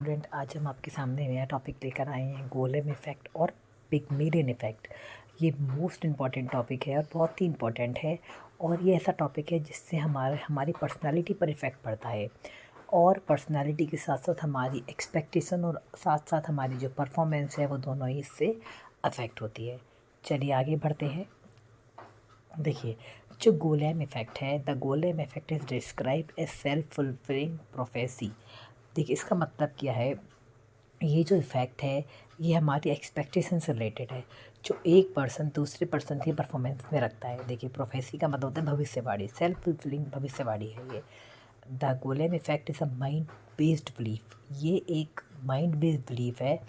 Student, आज हम आपके सामने नया टॉपिक लेकर आए हैं, गोलेम इफ़ेक्ट और पिग्मेलियन इफ़ेक्ट। ये मोस्ट इम्पॉर्टेंट टॉपिक है और बहुत ही इम्पॉर्टेंट है। और ये ऐसा टॉपिक है जिससे हमारी पर्सनालिटी पर इफ़ेक्ट पड़ता है। और पर्सनालिटी के साथ साथ हमारी एक्सपेक्टेशन और साथ साथ हमारी जो परफॉर्मेंस है वो दोनों ही इससे अफेक्ट होती है। चलिए आगे बढ़ते हैं। देखिए, जो गोलेम इफ़ेक्ट है, the golem effect is describe A self fulfilling prophecy. देखिए, इसका मतलब क्या है। ये जो इफ़ेक्ट है ये हमारी एक्सपेक्टेशन से रिलेटेड है, जो एक पर्सन दूसरे पर्सन की परफॉर्मेंस में रखता है। देखिए, प्रोफेसी का मतलब होता है भविष्यवाणी, सेल्फ फुलफिलिंग भविष्यवाणी है ये। The golem effect is a mind based belief. ये एक माइंड बेस्ड बिलीफ है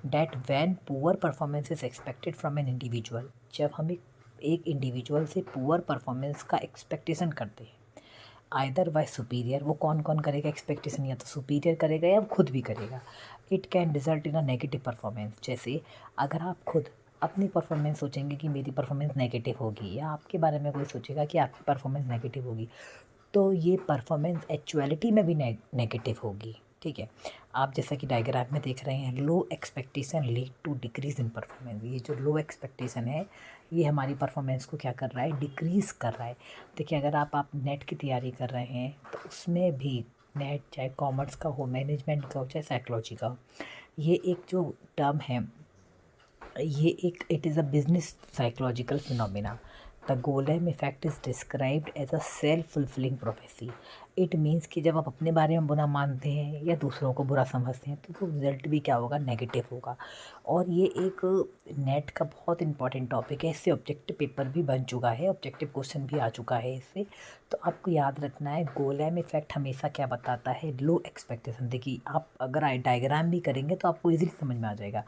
that when poor performance is expected from an individual. जब हम एक इंडिविजुअल से पुअर परफॉर्मेंस का एक्सपेक्टेशन करते हैं, आइदर बाय सुपीरियर, वो कौन कौन करेगा एक्सपेक्टेशन, या तो सुपीरियर करेगा या खुद भी करेगा। It can result in a negative performance. जैसे अगर आप खुद अपनी परफॉर्मेंस सोचेंगे कि मेरी परफॉर्मेंस नेगेटिव होगी, या आपके बारे में कोई सोचेगा कि आपकी परफॉर्मेंस नेगेटिव होगी, तो ये परफॉर्मेंस एक्चुअलिटी में भी नेगेटिव होगी। ठीक है, आप जैसा कि डायग्राम में देख रहे हैं, low expectation lead to decrease in performance. ये जो लो एक्सपेक्टेशन है ये हमारी परफॉर्मेंस को क्या कर रहा है, डिक्रीज़ कर रहा है। देखिए, अगर आप नेट की तैयारी कर रहे हैं तो उसमें भी नेट चाहे कॉमर्स का हो, मैनेजमेंट का हो, चाहे साइकोलॉजी का हो, ये एक जो टर्म है, ये एक it is a business psychological phenomena. The golem effect is described as a self fulfilling prophecy. It means कि जब आप अपने बारे में बुरा मानते हैं या दूसरों को बुरा समझते हैं तो वो रिजल्ट भी क्या होगा, नेगेटिव होगा। और ये एक नेट का बहुत इंपॉर्टेंट टॉपिक है। इससे ऑब्जेक्टिव पेपर भी बन चुका है, ऑब्जेक्टिव क्वेश्चन भी आ चुका है इससे। तो आपको याद रखना है, गोलेम इफेक्ट हमेशा क्या बताता है, लो एक्सपेक्टेशन। देखिए, आप अगर डायग्राम भी करेंगे तो आपको इजीली समझ में आ जाएगा।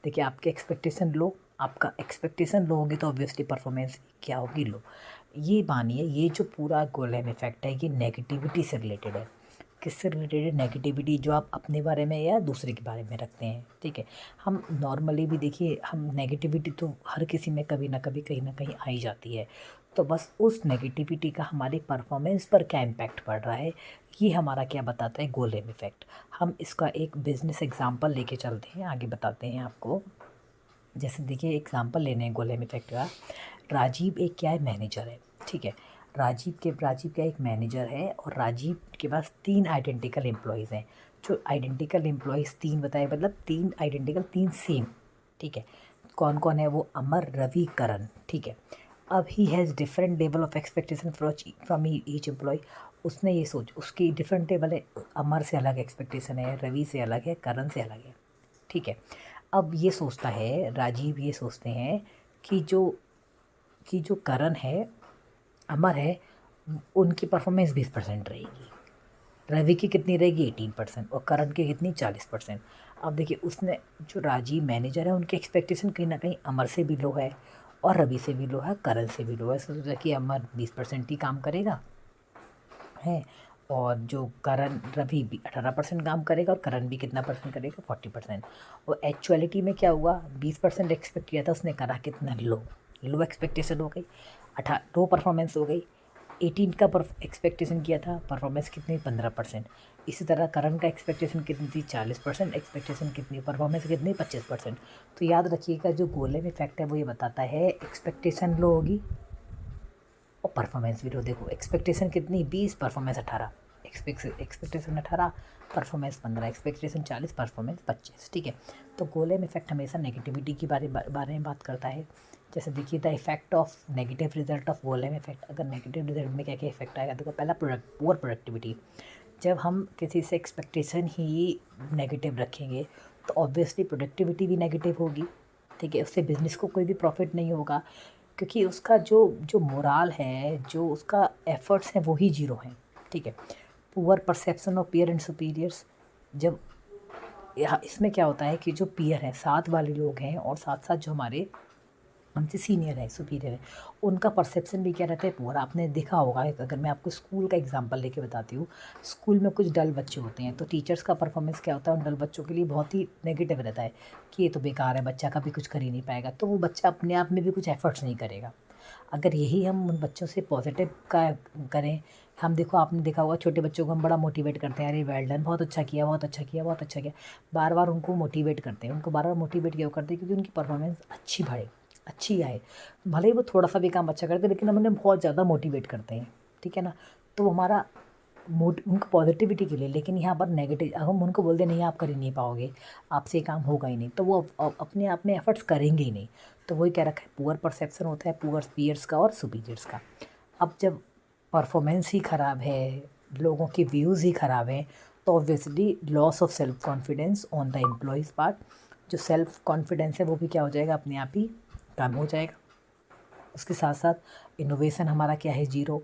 देखिए, आपकी एक्सपेक्टेशन लो, आपका एक्सपेक्टेशन लो होगी तो ऑब्वियसली परफॉर्मेंस क्या होगी, लो। ये मानिए, ये जो पूरा गोलेम इफेक्ट है ये नेगेटिविटी से रिलेटेड है। किससे रिलेटेड है, नेगेटिविटी जो आप अपने बारे में या दूसरे के बारे में रखते हैं। ठीक है, हम नॉर्मली भी देखिए, हम नेगेटिविटी तो हर किसी में कभी ना कभी कहीं ना कहीं आई जाती है। तो बस उस नेगेटिविटी का हमारे परफॉर्मेंस पर क्या इम्पैक्ट पड़ रहा है, ये हमारा क्या बताता है, गोलेम इफेक्ट। हम इसका एक बिजनेस एग्जांपल लेके चलते हैं, आगे बताते हैं आपको। जैसे देखिए, एग्जांपल लेने हैं गोलेम इफेक्ट का। राजीव एक क्या है, मैनेजर है। ठीक है, राजीव क्या एक मैनेजर है और राजीव के पास 3 आइडेंटिकल एम्प्लॉयज़ हैं। जो आइडेंटिकल एम्प्लॉयज़ 3 बताए, मतलब 3 आइडेंटिकल, 3 सेम। ठीक है, कौन कौन है वो, अमर, रवि, करण। ठीक है, अब he has different level of expectation from each employ. उसने ये सोच, उसकी डिफरेंट लेवल है। अमर से अलग एक्सपेक्टेशन है, रवि से अलग है, करण से अलग है। ठीक है, अब ये सोचता है राजीव, ये सोचते हैं कि जो करण है, अमर है, उनकी परफॉर्मेंस 20% रहेगी। रवि की कितनी रहेगी, 18%, और करण की कितनी, 40%। अब देखिए, उसने जो राजीव मैनेजर है उनकी एक्सपेक्टेशन कहीं ना कहीं अमर से भी लो है और रवि से भी लो है, करण से भी लो है। सोचा कि अमर 20% ही काम करेगा है, और जो करण, रवि भी 18% काम करेगा, और करण भी कितना परसेंट करेगा, 40%। और एक्चुअलिटी में क्या हुआ, 20% एक्सपेक्ट किया था, उसने करा कितना, लो। लो एक्सपेक्टेशन हो गई, लो परफॉर्मेंस हो गई। 18 का एक्सपेक्टेशन किया था, परफॉर्मेंस कितनी, 15%। इसी तरह करण का एक्सपेक्टेशन कितनी थी, 40%, एक्सपेक्टेशन कितनी, परफॉर्मेंस कितनी, 25%। तो याद रखिएगा, जो गोलेम इफेक्ट है वो ये बताता है, एक्सपेक्टेशन लो होगी और परफॉर्मेंस भी लो। देखो, एक्सपेक्टेशन कितनी, 20, performance 18। Expectation 18, performance 15, expectation 40, performance 25। ठीक है, तो गोलेम इफेक्ट हमेशा नेगेटिविटी के बारे में बात करता है। जैसे देखिए, the effect of negative result of golem effect. अगर नेगेटिव रिजल्ट में क्या क्या इफेक्ट आएगा, देखो, पहला पुअर प्रोडक्टिविटी। जब हम किसी से एक्सपेक्टेशन ही नेगेटिव रखेंगे तो ऑब्वियसली प्रोडक्टिविटी भी नेगेटिव होगी। ठीक है, उससे बिजनेस को कोई भी प्रॉफिट नहीं होगा, क्योंकि उसका जो जो मोराल है, जो उसका एफर्ट्स हैं, वो ही जीरो हैं। ठीक है, poor perception of peer and superiors. जब यहाँ इसमें क्या होता है कि जो पीयर हैं, साथ वाले लोग हैं, और साथ साथ जो हमारे हमसे सीनियर है, सुपीरियर है, उनका परसेप्शन भी क्या रहता है, पूरा। आपने देखा होगा, अगर मैं आपको स्कूल का एग्जांपल लेके बताती हूँ, स्कूल में कुछ डल बच्चे होते हैं तो टीचर्स का परफॉर्मेंस क्या होता है, उन डल बच्चों के लिए बहुत ही नेगेटिव रहता है कि ये तो बेकार है, बच्चा कभी कुछ कर ही नहीं पाएगा। तो वो बच्चा अपने आप में भी कुछ एफर्ट्स नहीं करेगा। अगर यही हम उन बच्चों से पॉजिटिव का करें, हम देखो आपने देखा होगा छोटे बच्चों को हम बड़ा मोटिवेट करते हैं, अरे वेल डन, बहुत अच्छा किया, बहुत अच्छा किया, बहुत अच्छा किया, बार बार उनको मोटिवेट करते हैं, उनको बार बार मोटिवेट क्यों करते हैं, क्योंकि उनकी परफॉर्मेंस अच्छी बढ़े, अच्छी आए। भले ही वो थोड़ा सा भी काम अच्छा करते हैं, लेकिन हम उन्हें बहुत ज़्यादा मोटिवेट करते हैं, ठीक है ना। तो हमारा उनको पॉजिटिविटी के लिए, लेकिन यहाँ पर नेगेटिव हम उनको बोल दें नहीं आप कर ही नहीं पाओगे, आपसे ये काम होगा ही नहीं, तो वो अपने आप में एफर्ट्स करेंगे ही नहीं। तो वही कह रखा है, पुअर परसेप्शन होता है पुअर पीयर्स का और सुपीरियर्स का। अब जब परफॉर्मेंस ही ख़राब है, लोगों के व्यूज़ ही ख़राब हैं, तो obviously loss of self confidence on the employees part, जो सेल्फ कॉन्फिडेंस है वो भी क्या हो जाएगा, अपने आप ही कम हो जाएगा। उसके साथ साथ इनोवेशन हमारा क्या है, ज़ीरो,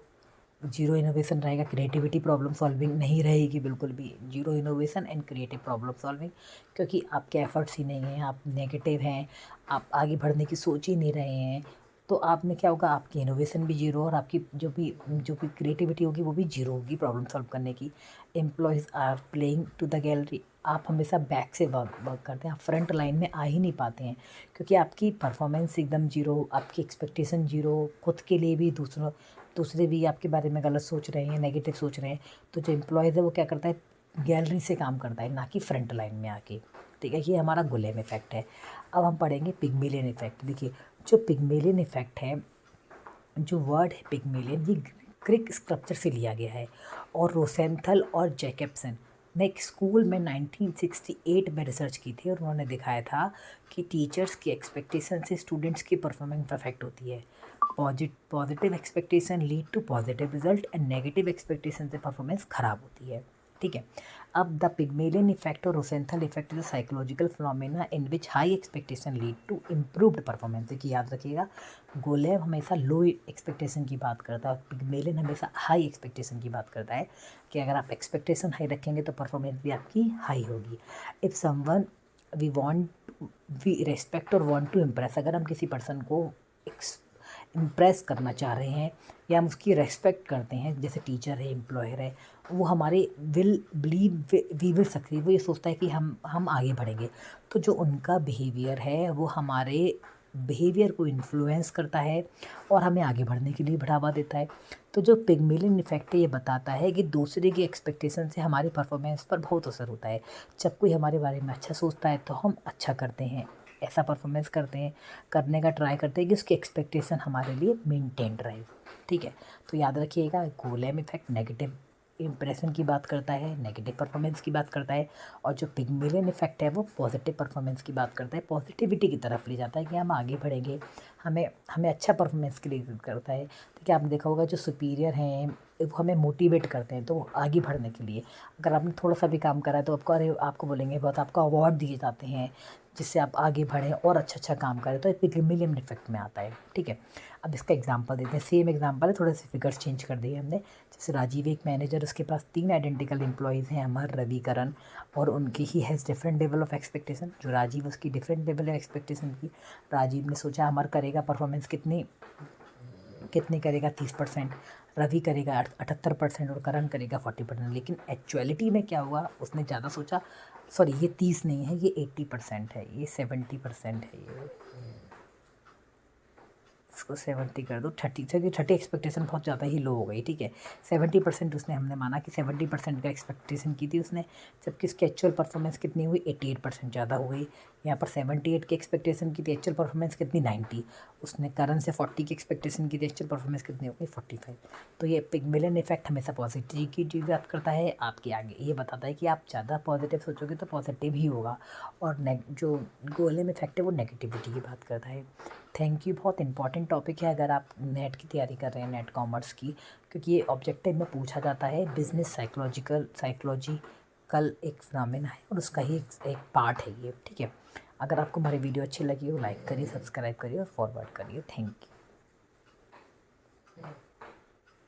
जीरो इनोवेशन रहेगा, क्रिएटिविटी प्रॉब्लम सॉल्विंग नहीं रहेगी बिल्कुल भी, zero innovation and creative problem solving, क्योंकि आपके एफर्ट्स ही नहीं हैं, आप नेगेटिव हैं, आप आगे बढ़ने की सोच ही नहीं रहे हैं। तो आप में क्या होगा, आपकी इनोवेशन भी जीरो, और आपकी जो भी क्रिएटिविटी होगी वो भी जीरो होगी प्रॉब्लम सॉल्व करने की। Employees are playing to the gallery, आप हमेशा बैक से वर्क करते हैं, आप फ्रंट लाइन में आ ही नहीं पाते हैं, क्योंकि आपकी परफॉर्मेंस एकदम जीरो, आपकी एक्सपेक्टेशन जीरो, खुद के लिए भी दूसरे भी आपके बारे में गलत सोच रहे हैं, नेगेटिव सोच रहे हैं। तो जो एम्प्लॉयज़ है वो क्या करता है, गैलरी से काम करता है, ना कि फ्रंट लाइन में आके, ठीक है। ये हमारा गुलेम इफेक्ट है। अब हम पढ़ेंगे पिग्मेलियन इफेक्ट। देखिए, जो पिग्मेलियन इफेक्ट है, जो वर्ड है पिग्मेलियन, ये ग्रीक स्क्रप्चर से लिया गया है, और रोसेंथल और जैकबसन ने एक स्कूल में 1968 में रिसर्च की थी, और उन्होंने दिखाया था कि टीचर्स की एक्सपेक्टेशन से स्टूडेंट्स की परफॉर्मेंस अफेक्ट होती है। Positive expectation lead to positive result and negative expectation से परफॉर्मेंस खराब होती है, ठीक है। अब द पिग्मेलियन इफेक्ट और Rosenthal effect is a psychological phenomena in which high expectation lead to improved performance. देखिए याद रखिएगा, गोलेम हमेशा लो एक्सपेक्टेशन की बात करता है, और पिग्मेलियन हमेशा हाई एक्सपेक्टेशन की बात करता है, कि अगर आप एक्सपेक्टेशन हाई रखेंगे तो परफॉर्मेंस भी आपकी हाई होगी। If someone we want we respect और वांट टू इम्प्रेस, अगर हम किसी पर्सन को इम्प्रेस करना चाह रहे हैं, या हम उसकी रेस्पेक्ट करते हैं, जैसे टीचर है, एम्प्लॉयर है, वो हमारे will believe we will succeed, वो ये सोचता है कि हम आगे बढ़ेंगे, तो जो उनका बिहेवियर है वो हमारे बिहेवियर को इन्फ्लुएंस करता है, और हमें आगे बढ़ने के लिए बढ़ावा देता है। तो जो पिग्मेलियन इफेक्ट है, ये बताता है कि दूसरे की एक्सपेक्टेशन से हमारी परफॉर्मेंस पर बहुत असर होता है। जब कोई हमारे बारे में अच्छा सोचता है तो हम अच्छा करते हैं, ऐसा परफॉर्मेंस करते हैं, करने का ट्राई करते हैं कि उसकी एक्सपेक्टेशन हमारे लिए मेंटेन रहे, ठीक है। तो याद रखिएगा, गोलेम इफेक्ट नेगेटिव इम्प्रेशन की बात करता है, नेगेटिव परफॉर्मेंस की बात करता है, और जो पिग्मेलियन इफेक्ट है वो पॉजिटिव परफॉर्मेंस की बात करता है, पॉजिटिविटी की तरफ ले जाता है कि हम आगे बढ़ेंगे, हमें हमें अच्छा परफॉर्मेंस के लिए करता है। तो क्या आपने देखा होगा, जो सुपीरियर हैं वो हमें मोटिवेट करते हैं तो आगे बढ़ने के लिए। अगर आपने थोड़ा सा भी काम करा है तो आपको बोलेंगे, बहुत आपको अवार्ड दिए जाते हैं, जिससे आप आगे बढ़ें और अच्छा काम करें, तो पिग्मेलियन इफेक्ट में आता है, ठीक है। अब इसका एग्जांपल देते हैं, सेम एग्जांपल है, थोड़े से फिगर्स चेंज कर दिए हमने। जैसे राजीव एक मैनेजर, उसके पास 3 आइडेंटिकल एम्प्लॉयज़ हैं, अमर, रवि, करण, और उनकी he has different level of expectation. जो राजीव, उसकी डिफरेंट लेवल ऑफ एक्सपेक्टेशन की। राजीव ने सोचा अमर करेगा परफॉर्मेंस कितनी कितनी करेगा, 30%, रवि करेगा 78%, और करण करेगा 40%, लेकिन एक्चुअलिटी में क्या हुआ, उसने ज़्यादा सोचा, सॉरी ये 30 नहीं है, ये 80% है, ये 70% है, ये इसको 70 कर दो, 30 से, 30 एक्सपेक्टेशन बहुत ज़्यादा ही लो हो गई, ठीक है। 70% उसने, हमने माना कि 70% का एक्सपेक्टेशन की थी उसने, जबकि उसकी एक्चुअल परफॉर्मेंस कितनी हुई, 88% ज़्यादा हो गई। यहाँ पर 78 की एक्सपेक्टेशन की थी, एक्चुअल परफॉर्मेंस कितनी, 90। उसने करण से 40 की एक्सपेक्टेशन की थी, एक्चुअल परफॉर्मेंस कितनी हो गई, 45। तो ये पिग्मेलियन इफेक्ट हमेशा पॉजिटिव की बात करता है, आपके आगे ये बताता है कि आप ज़्यादा पॉजिटिव सोचोगे तो पॉजिटिव ही होगा, और जो गोलेम इफेक्ट है वो नेगेटिविटी की बात करता है। थैंक यू, बहुत इंपॉर्टेंट टॉपिक है अगर आप नेट की तैयारी कर रहे हैं, नेट कॉमर्स की, क्योंकि ये ऑब्जेक्टिव में पूछा जाता है। बिजनेस साइकोलॉजिकल एक फिनोमेना है, और उसका ही एक पार्ट है ये, ठीक है। अगर आपको हमारी वीडियो अच्छी लगी हो, लाइक करिए, सब्सक्राइब करिए और फॉरवर्ड करिए। Thank you.